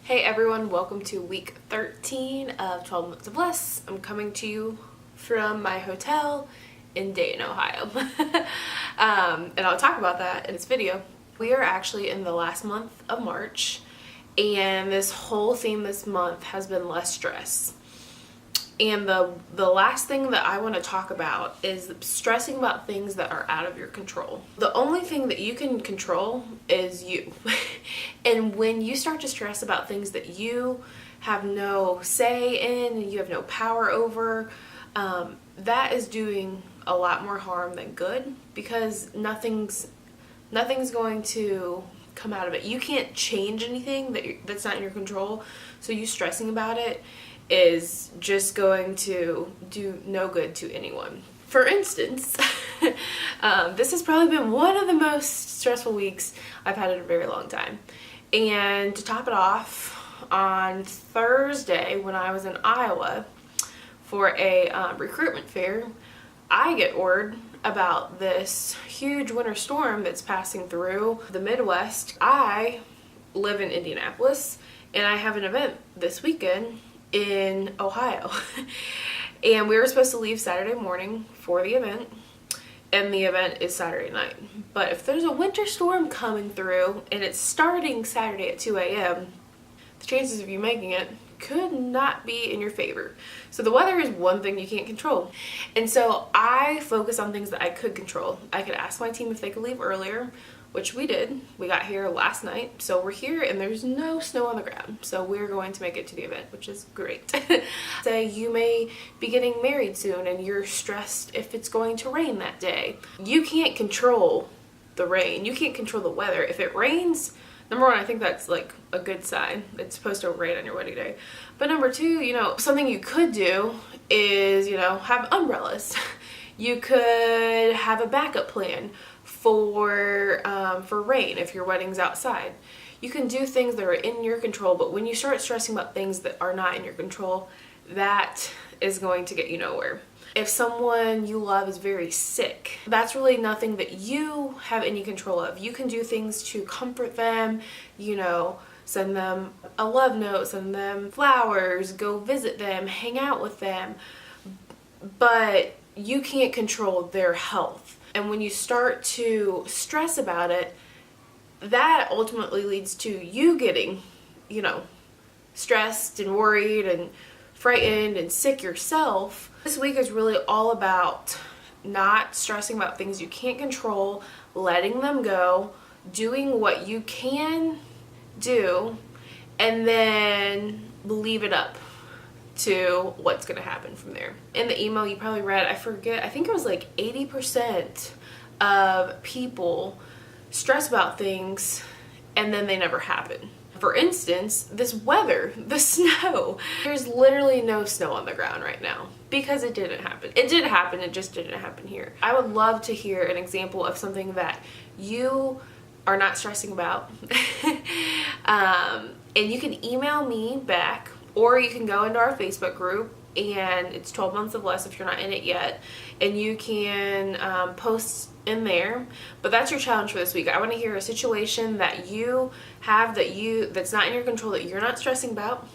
Hey everyone, welcome to week 13 of 12 Months of Less. I'm coming to you from my hotel in Dayton, Ohio. And I'll talk about that in this video. We are actually in the last month of March, and this whole theme this month has been less stress. And the last thing that I want to talk about is stressing about things that are out of your control. The only thing that you can control is you. And when you start to stress about things that you have no say in, you have no power over, that is doing a lot more harm than good, because nothing's going to come out of it. You can't change anything that's not in your control, so you stressing about it is just going to do no good to anyone. For instance, this has probably been one of the most stressful weeks I've had in a very long time. And to top it off, on Thursday when I was in Iowa for a recruitment fair, I get word about this huge winter storm that's passing through the Midwest. I live in Indianapolis, and I have an event this weekend in Ohio. And we were supposed to leave Saturday morning for the event, and the event is Saturday night. But if there's a winter storm coming through and it's starting Saturday at 2 a.m., the chances of you making it could not be in your favor. So the weather is one thing you can't control. And so I focus on things that I could control. I could ask my team if they could leave earlier, which we did. We got here last night, so we're here and there's no snow on the ground. So we're going to make it to the event, which is great. Say you may be getting married soon and you're stressed if it's going to rain that day. You can't control the rain. You can't control the weather. If it rains, number one, I think that's like a good sign. It's supposed to rain on your wedding day. But number two, something you could do is, have umbrellas. You could have a backup plan for rain if your wedding's outside. You can do things that are in your control, but when you start stressing about things that are not in your control, that is going to get you nowhere. If someone you love is very sick, that's really nothing that you have any control of. You can do things to comfort them, send them a love note, send them flowers, go visit them, hang out with them, but you can't control their health. And when you start to stress about it, that ultimately leads to you getting, stressed and worried and frightened and sick yourself. This week is really all about not stressing about things you can't control, letting them go, doing what you can do, and then leave it up to what's going to happen from there. In the email you probably read, I think it was like 80% of people stress about things and then they never happen. For instance, this weather, the snow. There's literally no snow on the ground right now because it didn't happen. It did happen, it just didn't happen here. I would love to hear an example of something that you are not stressing about. And you can email me back, or you can go into our Facebook group, and it's 12 Months of Less if you're not in it yet, and you can post in there. But that's your challenge for this week. I want to hear a situation that you have that's not in your control, that you're not stressing about,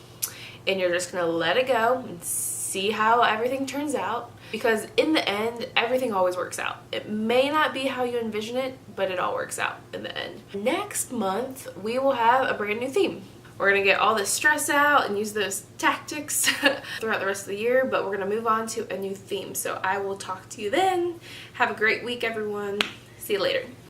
and you're just going to let it go and see how everything turns out, because in the end everything always works out. It may not be how you envision it, but it all works out in the end. Next month we will have a brand new theme. We're going to get all this stress out and use those tactics throughout the rest of the year, but we're going to move on to a new theme. So I will talk to you then. Have a great week, everyone. See you later.